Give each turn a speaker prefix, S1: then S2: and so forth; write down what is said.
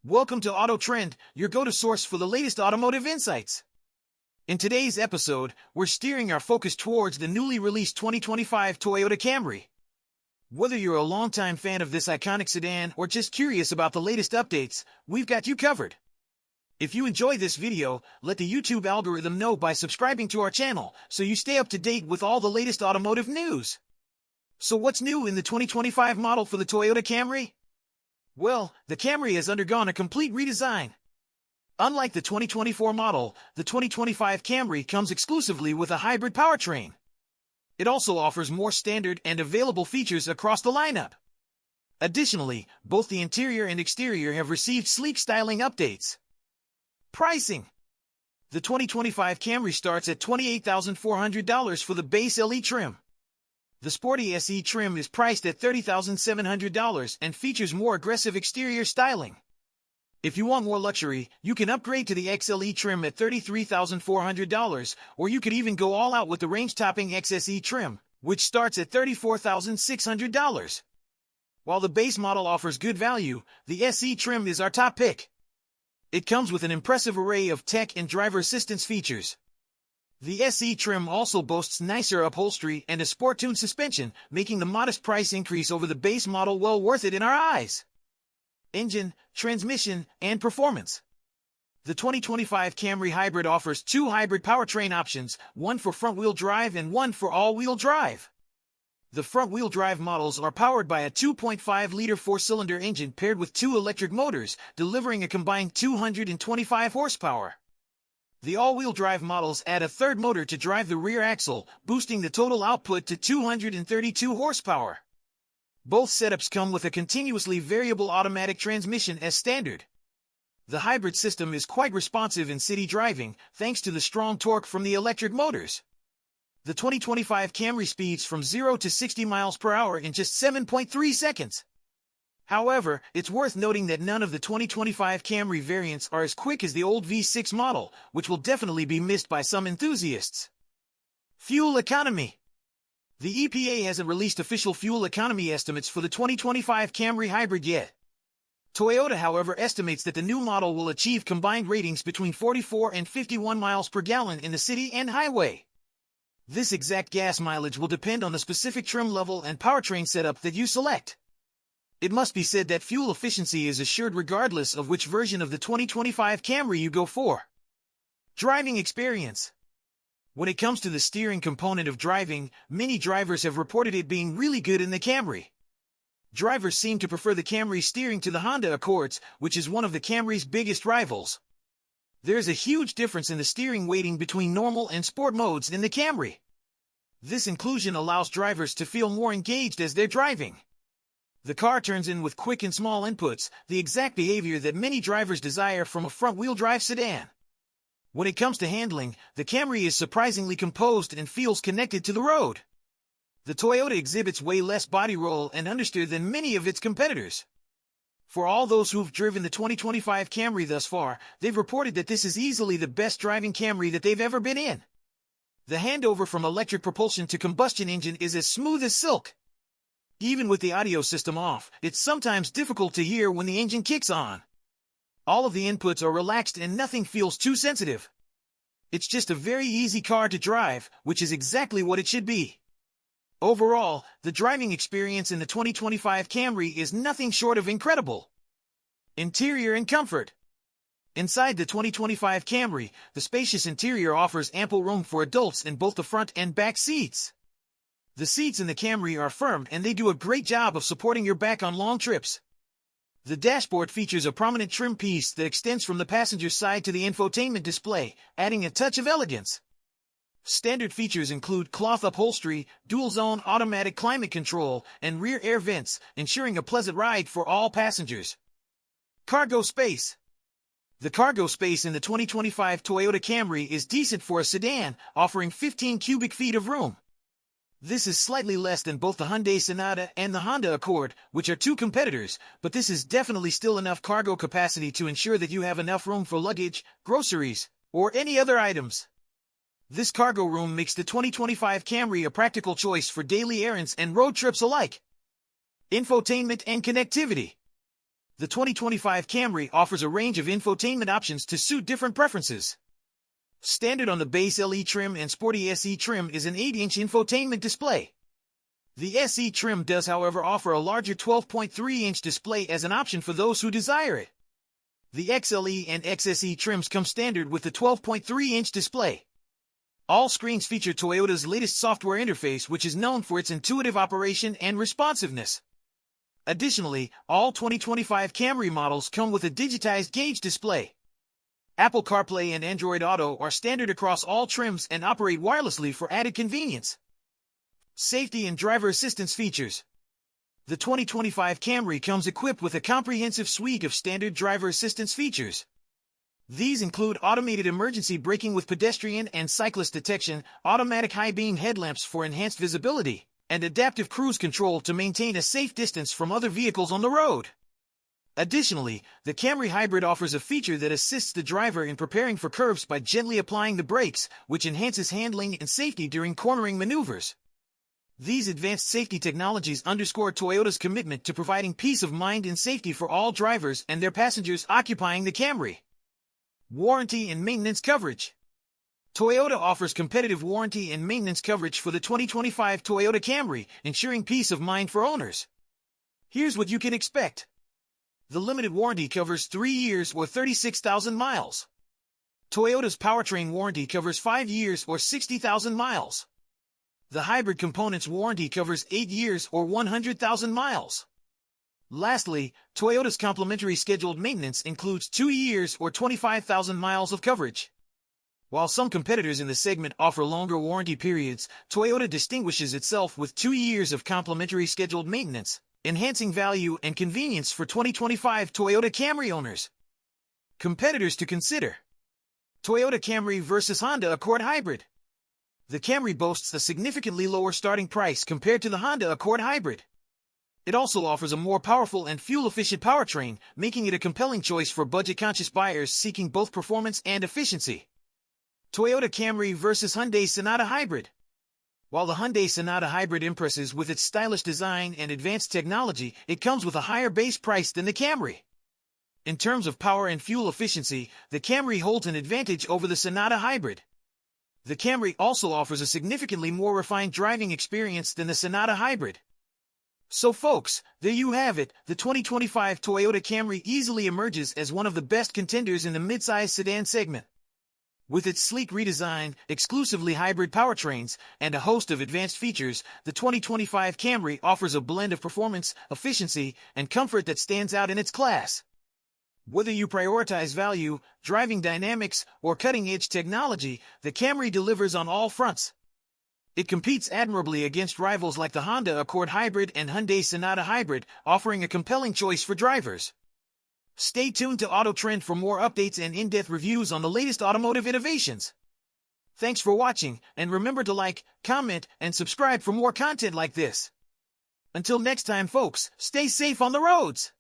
S1: Welcome to Auto Trend, your go-to source for the latest automotive insights. In today's episode, we're steering our focus towards the newly released 2025 Toyota Camry. Whether you're a longtime fan of this iconic sedan or just curious about the latest updates, we've got you covered. If you enjoy this video, let the YouTube algorithm know by subscribing to our channel so you stay up to date with all the latest automotive news. So what's new in the 2025 model for the Toyota Camry? Well, the Camry has undergone a complete redesign. Unlike the 2024 model, the 2025 Camry comes exclusively with a hybrid powertrain. It also offers more standard and available features across the lineup. Additionally, both the interior and exterior have received sleek styling updates. Pricing: the 2025 Camry starts at $28,400 for the base LE trim. The Sporty SE trim is priced at $30,700 and features more aggressive exterior styling. If you want more luxury, you can upgrade to the XLE trim at $33,400, or you could even go all out with the range-topping XSE trim, which starts at $34,600. While the base model offers good value, the SE trim is our top pick. It comes with an impressive array of tech and driver assistance features. The SE trim also boasts nicer upholstery and a sport-tuned suspension, making the modest price increase over the base model well worth it in our eyes. Engine, transmission, and performance. The 2025 Camry Hybrid offers two hybrid powertrain options, one for front-wheel drive and one for all-wheel drive. The front-wheel drive models are powered by a 2.5-liter four-cylinder engine paired with two electric motors, delivering a combined 225 horsepower. The all-wheel drive models add a third motor to drive the rear axle, boosting the total output to 232 horsepower. Both setups come with a continuously variable automatic transmission as standard. The hybrid system is quite responsive in city driving, thanks to the strong torque from the electric motors. The 2025 Camry speeds from 0 to 60 miles per hour in just 7.3 seconds. However, it's worth noting that none of the 2025 Camry variants are as quick as the old V6 model, which will definitely be missed by some enthusiasts. Fuel economy. The EPA hasn't released official fuel economy estimates for the 2025 Camry Hybrid yet. Toyota, however, estimates that the new model will achieve combined ratings between 44 and 51 miles per gallon in the city and highway. This exact gas mileage will depend on the specific trim level and powertrain setup that you select. It must be said that fuel efficiency is assured regardless of which version of the 2025 Camry you go for. Driving experience. When it comes to the steering component of driving, many drivers have reported it being really good in the Camry. Drivers seem to prefer the Camry steering to the Honda Accords, which is one of the Camry's biggest rivals. There's a huge difference in the steering weighting between normal and sport modes in the Camry. This inclusion allows drivers to feel more engaged as they're driving. The car turns in with quick and small inputs, the exact behavior that many drivers desire from a front-wheel drive sedan. When it comes to handling, the Camry is surprisingly composed and feels connected to the road. The Toyota exhibits way less body roll and understeer than many of its competitors. For all those who've driven the 2025 Camry thus far, they've reported that this is easily the best driving Camry that they've ever been in. The handover from electric propulsion to combustion engine is as smooth as silk. Even with the audio system off, it's sometimes difficult to hear when the engine kicks on. All of the inputs are relaxed and nothing feels too sensitive. It's just a very easy car to drive, which is exactly what it should be. Overall, the driving experience in the 2025 Camry is nothing short of incredible. Interior and comfort. Inside the 2025 Camry, the spacious interior offers ample room for adults in both the front and back seats. The seats in the Camry are firm and they do a great job of supporting your back on long trips. The dashboard features a prominent trim piece that extends from the passenger side to the infotainment display, adding a touch of elegance. Standard features include cloth upholstery, dual-zone automatic climate control, and rear air vents, ensuring a pleasant ride for all passengers. Cargo space. The cargo space in the 2025 Toyota Camry is decent for a sedan, offering 15 cubic feet of room. This is slightly less than both the Hyundai Sonata and the Honda Accord, which are two competitors, but this is definitely still enough cargo capacity to ensure that you have enough room for luggage, groceries, or any other items. This cargo room makes the 2025 Camry a practical choice for daily errands and road trips alike. Infotainment and connectivity. The 2025 Camry offers a range of infotainment options to suit different preferences. Standard on the base LE trim and Sporty SE trim is an 8-inch infotainment display. The SE trim does, however, offer a larger 12.3-inch display as an option for those who desire it. The XLE and XSE trims come standard with the 12.3-inch display. All screens feature Toyota's latest software interface, which is known for its intuitive operation and responsiveness. Additionally, all 2025 Camry models come with a digitized gauge display. Apple CarPlay and Android Auto are standard across all trims and operate wirelessly for added convenience. Safety and driver assistance features. The 2025 Camry comes equipped with a comprehensive suite of standard driver assistance features. These include automated emergency braking with pedestrian and cyclist detection, automatic high-beam headlamps for enhanced visibility, and adaptive cruise control to maintain a safe distance from other vehicles on the road. Additionally, the Camry Hybrid offers a feature that assists the driver in preparing for curves by gently applying the brakes, which enhances handling and safety during cornering maneuvers. These advanced safety technologies underscore Toyota's commitment to providing peace of mind and safety for all drivers and their passengers occupying the Camry. Warranty and maintenance coverage. Toyota offers competitive warranty and maintenance coverage for the 2025 Toyota Camry, ensuring peace of mind for owners. Here's what you can expect. The limited warranty covers 3 years or 36,000 miles. Toyota's powertrain warranty covers 5 years or 60,000 miles. The hybrid components warranty covers 8 years or 100,000 miles. Lastly, Toyota's complimentary scheduled maintenance includes 2 years or 25,000 miles of coverage. While some competitors in the segment offer longer warranty periods, Toyota distinguishes itself with 2 years of complimentary scheduled maintenance, enhancing value and convenience for 2025 Toyota Camry owners. Competitors to consider. Toyota Camry versus Honda Accord Hybrid. The Camry boasts a significantly lower starting price compared to the Honda Accord Hybrid. It also offers a more powerful and fuel-efficient powertrain, making it a compelling choice for budget-conscious buyers seeking both performance and efficiency. Toyota Camry versus Hyundai Sonata Hybrid. While the Hyundai Sonata Hybrid impresses with its stylish design and advanced technology, it comes with a higher base price than the Camry. In terms of power and fuel efficiency, the Camry holds an advantage over the Sonata Hybrid. The Camry also offers a significantly more refined driving experience than the Sonata Hybrid. So folks, there you have it. The 2025 Toyota Camry easily emerges as one of the best contenders in the midsize sedan segment. With its sleek redesign, exclusively hybrid powertrains, and a host of advanced features, the 2025 Camry offers a blend of performance, efficiency, and comfort that stands out in its class. Whether you prioritize value, driving dynamics, or cutting-edge technology, the Camry delivers on all fronts. It competes admirably against rivals like the Honda Accord Hybrid and Hyundai Sonata Hybrid, offering a compelling choice for drivers. Stay tuned to Auto Trend for more updates and in-depth reviews on the latest automotive innovations. Thanks for watching, and remember to like, comment, and subscribe for more content like this. Until next time folks, stay safe on the roads!